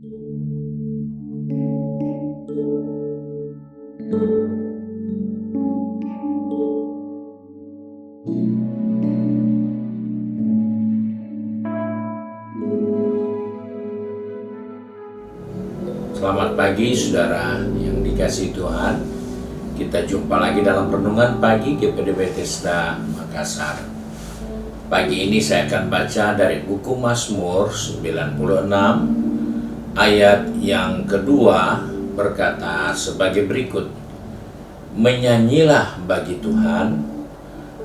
Selamat pagi saudara yang dikasihi Tuhan. Kita jumpa lagi dalam renungan pagi GPD Bethesda Makassar. Pagi ini saya akan baca dari buku Mazmur 96 ayat yang kedua, berkata sebagai berikut: Menyanyilah bagi Tuhan,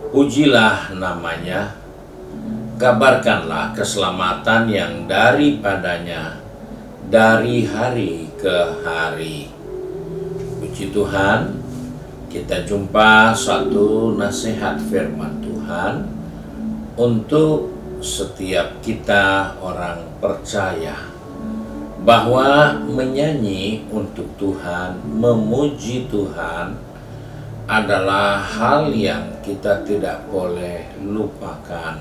pujilah namanya, kabarkanlah keselamatan yang daripadanya dari hari ke hari. Puji Tuhan, kita jumpa satu nasihat firman Tuhan untuk setiap kita orang percaya, bahwa menyanyi untuk Tuhan, memuji Tuhan adalah hal yang kita tidak boleh lupakan.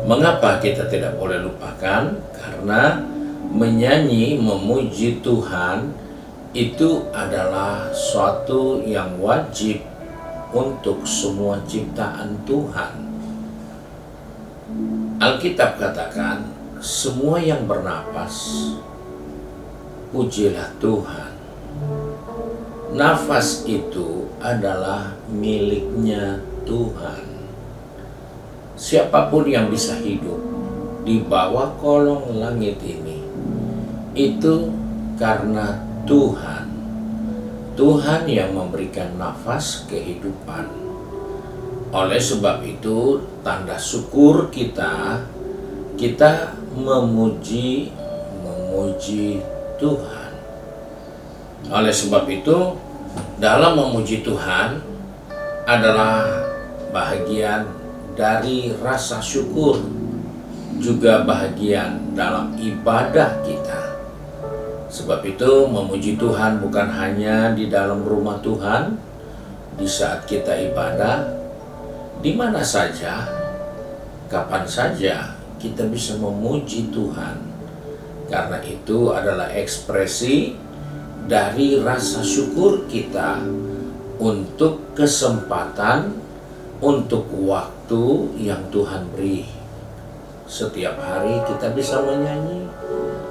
Mengapa kita tidak boleh lupakan? Karena menyanyi, memuji Tuhan itu adalah suatu yang wajib untuk semua ciptaan Tuhan. Alkitab katakan, semua yang bernapas, pujilah Tuhan. Nafas itu adalah miliknya Tuhan. Siapapun yang bisa hidup di bawah kolong langit ini, itu karena Tuhan. Tuhan yang memberikan nafas kehidupan. Oleh sebab itu, tanda syukur kita memuji Tuhan. Oleh sebab itu, dalam memuji Tuhan adalah bahagian dari rasa syukur, juga bahagian dalam ibadah kita. Sebab itu memuji Tuhan bukan hanya di dalam rumah Tuhan, di saat kita ibadah, di mana saja, kapan saja kita bisa memuji Tuhan. Karena itu adalah ekspresi dari rasa syukur kita untuk kesempatan, untuk waktu yang Tuhan beri. Setiap hari kita bisa menyanyi,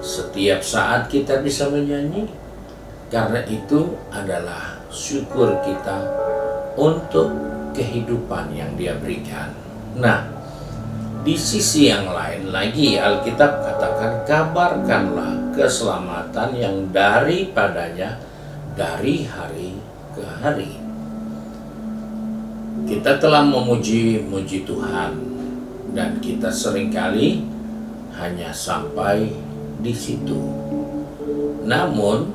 setiap saat kita bisa menyanyi, karena itu adalah syukur kita untuk kehidupan yang Dia berikan. Nah, di sisi yang lain lagi, Alkitab katakan, kabarkanlah keselamatan yang daripadanya dari hari ke hari. Kita telah memuji Tuhan, dan kita seringkali hanya sampai di situ. Namun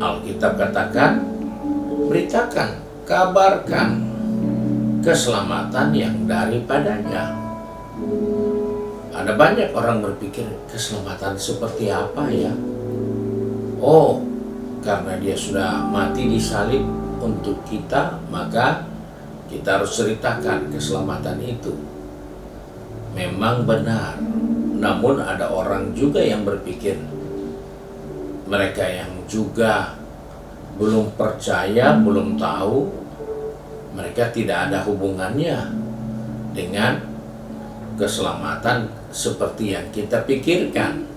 Alkitab katakan, beritakan, kabarkan keselamatan yang daripadanya. Ada banyak orang berpikir, keselamatan seperti apa ya? Oh, karena Dia sudah mati di salib untuk kita, maka kita harus ceritakan keselamatan itu. Memang benar. Namun ada orang juga yang berpikir, mereka yang juga belum percaya, belum tahu, mereka tidak ada hubungannya dengan keselamatan seperti yang kita pikirkan.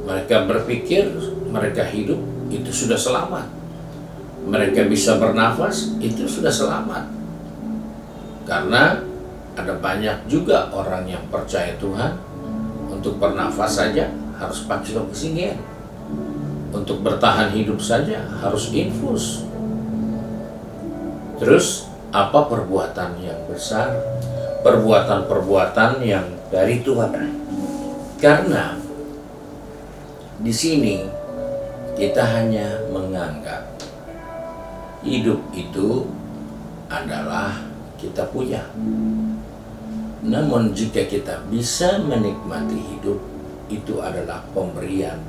Mereka berpikir mereka hidup itu sudah selamat, mereka bisa bernafas itu sudah selamat. Karena ada banyak juga orang yang percaya Tuhan, untuk bernafas saja harus pakai oksigen, untuk bertahan hidup saja harus infus. Terus apa perbuatan yang besar, perbuatan-perbuatan yang dari Tuhan? Karena di sini kita hanya menganggap hidup itu adalah kita punya. Namun jika kita bisa menikmati hidup, itu adalah pemberian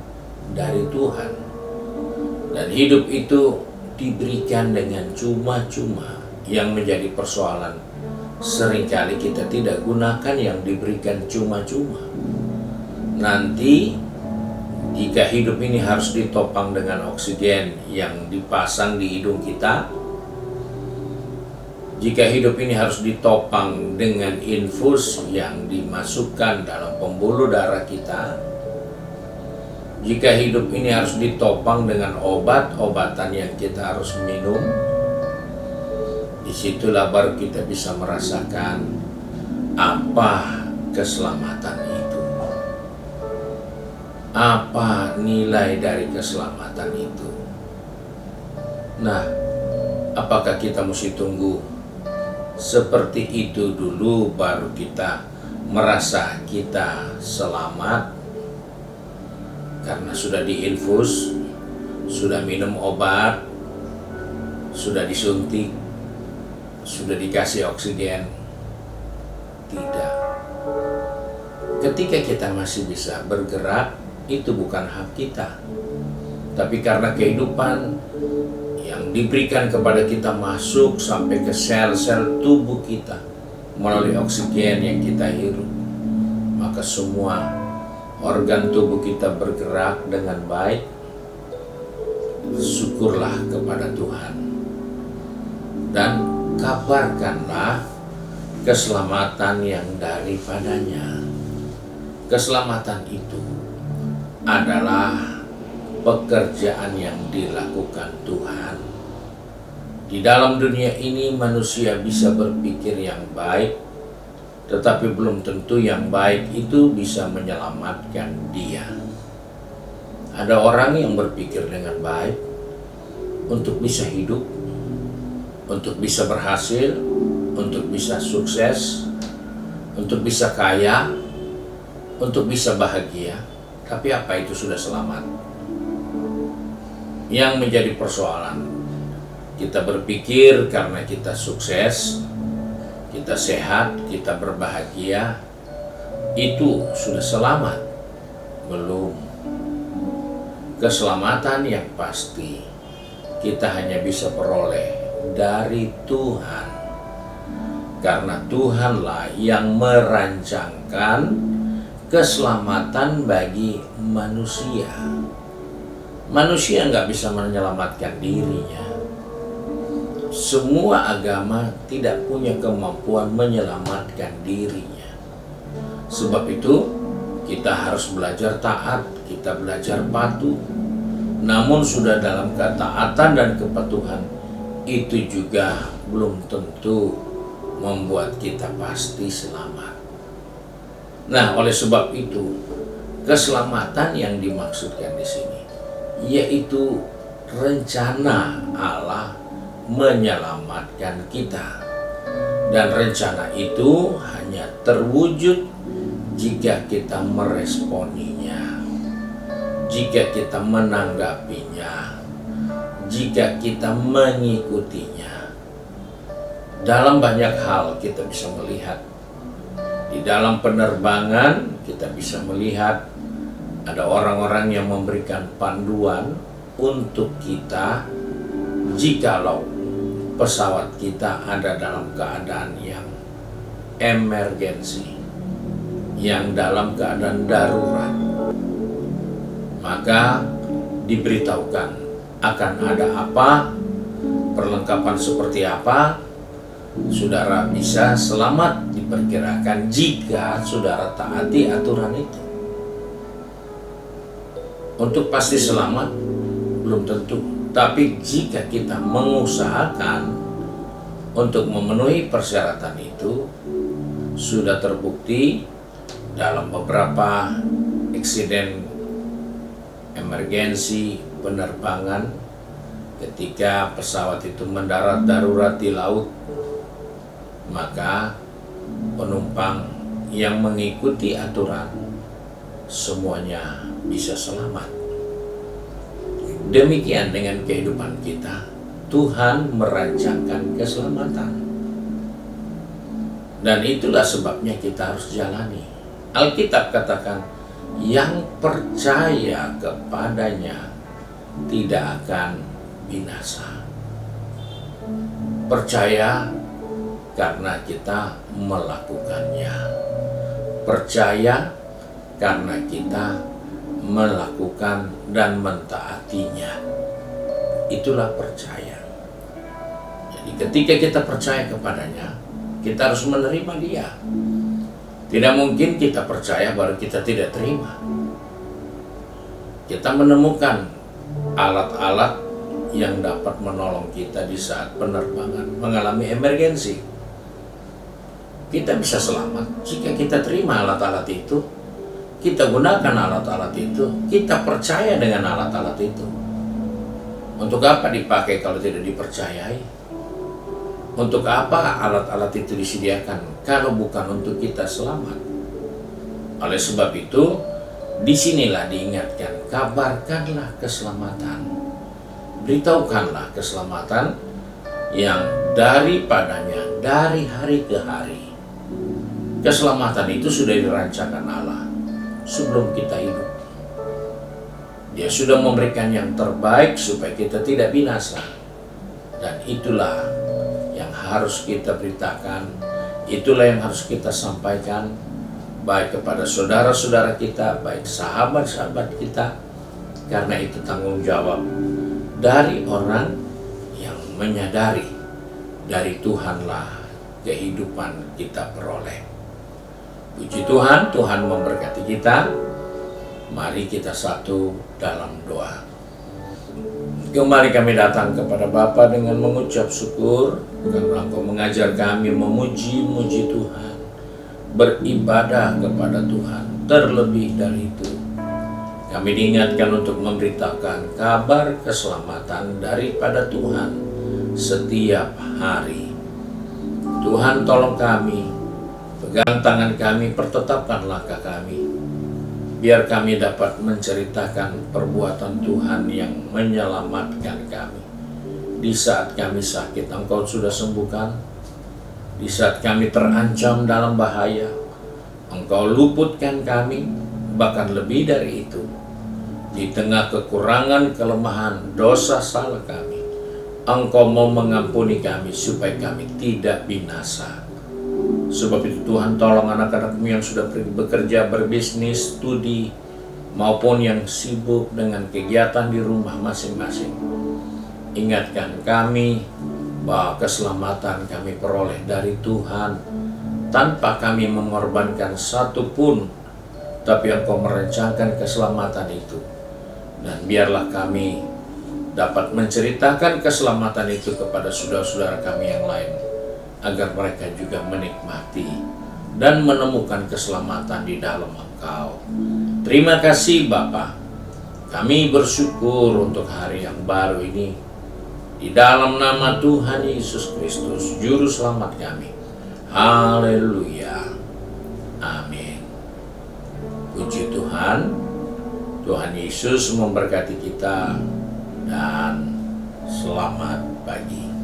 dari Tuhan. Dan hidup itu diberikan dengan cuma-cuma. Yang menjadi persoalan, seringkali kita tidak gunakan yang diberikan cuma-cuma. Nanti Jika hidup ini harus ditopang dengan oksigen yang dipasang di hidung kita, jika hidup ini harus ditopang dengan infus yang dimasukkan dalam pembuluh darah kita, jika hidup ini harus ditopang dengan obat-obatan yang kita harus minum, disitulah baru kita bisa merasakan apa keselamatan itu. Apa nilai dari keselamatan itu? Nah, apakah kita mesti tunggu seperti itu dulu baru kita merasa kita selamat? Karena sudah diinfus, sudah minum obat, sudah disuntik, sudah dikasih oksigen. Tidak. Ketika kita masih bisa bergerak, itu bukan hak kita. Tapi karena kehidupan yang diberikan kepada kita masuk sampai ke sel-sel tubuh kita melalui oksigen yang kita hirup, maka semua organ tubuh kita bergerak dengan baik. Syukurlah kepada Tuhan dan kabarkanlah keselamatan yang daripadanya. Keselamatan itu adalah pekerjaan yang dilakukan Tuhan. Di dalam dunia ini manusia bisa berpikir yang baik, tetapi belum tentu yang baik itu bisa menyelamatkan dia. Ada orang yang berpikir dengan baik untuk bisa hidup, untuk bisa berhasil, untuk bisa sukses, untuk bisa kaya, untuk bisa bahagia. Tapi apa itu sudah selamat? Yang menjadi persoalan, kita berpikir karena kita sukses, kita sehat, kita berbahagia, itu sudah selamat? Belum. Keselamatan yang pasti kita hanya bisa peroleh dari Tuhan, karena Tuhanlah yang merancangkan keselamatan bagi manusia. Manusia nggak bisa menyelamatkan dirinya. Semua agama tidak punya kemampuan menyelamatkan dirinya. Sebab itu kita harus belajar taat, kita belajar patuh. Namun sudah dalam ketaatan dan kepatuhan, itu juga belum tentu membuat kita pasti selamat. Nah, oleh sebab itu, keselamatan yang dimaksudkan di sini yaitu rencana Allah menyelamatkan kita. Dan rencana itu hanya terwujud jika kita meresponinya, jika kita menanggapinya, jika kita mengikutinya. Dalam banyak hal kita bisa melihat. Di dalam penerbangan kita bisa melihat ada orang-orang yang memberikan panduan untuk kita jikalau pesawat kita ada dalam keadaan yang emergensi, yang dalam keadaan darurat. Maka diberitahukan akan ada apa, perlengkapan seperti apa. Saudara bisa selamat diperkirakan jika saudara taati aturan itu. Untuk pasti selamat belum tentu, tapi jika kita mengusahakan untuk memenuhi persyaratan itu, sudah terbukti dalam beberapa insiden emergensi penerbangan ketika pesawat itu mendarat darurat di laut, maka penumpang yang mengikuti aturan semuanya bisa selamat. Demikian dengan kehidupan kita, Tuhan merancangkan keselamatan. Dan itulah sebabnya kita harus jalani. Alkitab katakan, yang percaya kepadanya tidak akan binasa. Percaya karena kita melakukannya. Percaya karena kita melakukan dan mentaatinya. Itulah percaya. Jadi ketika kita percaya kepadanya, kita harus menerima dia. Tidak mungkin kita percaya baru kita tidak terima. Kita menemukan alat-alat yang dapat menolong kita di saat penerbangan mengalami emergensi. Kita bisa selamat jika kita terima alat-alat itu, kita gunakan alat-alat itu, kita percaya dengan alat-alat itu. Untuk apa dipakai kalau tidak dipercayai? Untuk apa alat-alat itu disediakan kalau bukan untuk kita selamat? Oleh sebab itu, disinilah diingatkan, kabarkanlah keselamatan. Beritahukanlah keselamatan yang daripadanya dari hari ke hari. Keselamatan itu sudah dirancangkan Allah sebelum kita hidup. Dia sudah memberikan yang terbaik supaya kita tidak binasa. Dan itulah yang harus kita beritakan, itulah yang harus kita sampaikan, baik kepada saudara-saudara kita, baik sahabat-sahabat kita, karena itu tanggung jawab dari orang yang menyadari dari Tuhanlah kehidupan kita peroleh. Puji Tuhan, Tuhan memberkati kita. Mari kita satu dalam doa. Kembali kami datang kepada Bapa dengan mengucap syukur karena Engkau mengajar kami memuji-muji Tuhan, beribadah kepada Tuhan. Terlebih dari itu, kami diingatkan untuk memberitakan kabar keselamatan daripada Tuhan setiap hari. Tuhan, tolong kami, pegang tangan kami, pertetapkan langkah kami, biar kami dapat menceritakan perbuatan Tuhan yang menyelamatkan kami. Di saat kami sakit, Engkau sudah sembuhkan. Di saat kami terancam dalam bahaya, Engkau luputkan kami. Bahkan lebih dari itu, di tengah kekurangan, kelemahan, dosa, salah kami, Engkau mau mengampuni kami supaya kami tidak binasa. Sebab itu Tuhan, tolong anak-anak-Mu yang sudah pergi bekerja, berbisnis, studi, maupun yang sibuk dengan kegiatan di rumah masing-masing. Ingatkan kami bahwa keselamatan kami peroleh dari Tuhan tanpa kami mengorbankan satu pun, tapi Engkau merencanakan keselamatan itu. Dan biarlah kami dapat menceritakan keselamatan itu kepada saudara-saudara kami yang lain, agar mereka juga menikmati dan menemukan keselamatan di dalam Engkau. Terima kasih Bapa. Kami bersyukur untuk hari yang baru ini. Di dalam nama Tuhan Yesus Kristus, Juru Selamat kami. Haleluya. Amin. Puji Tuhan. Tuhan Yesus memberkati kita dan selamat pagi.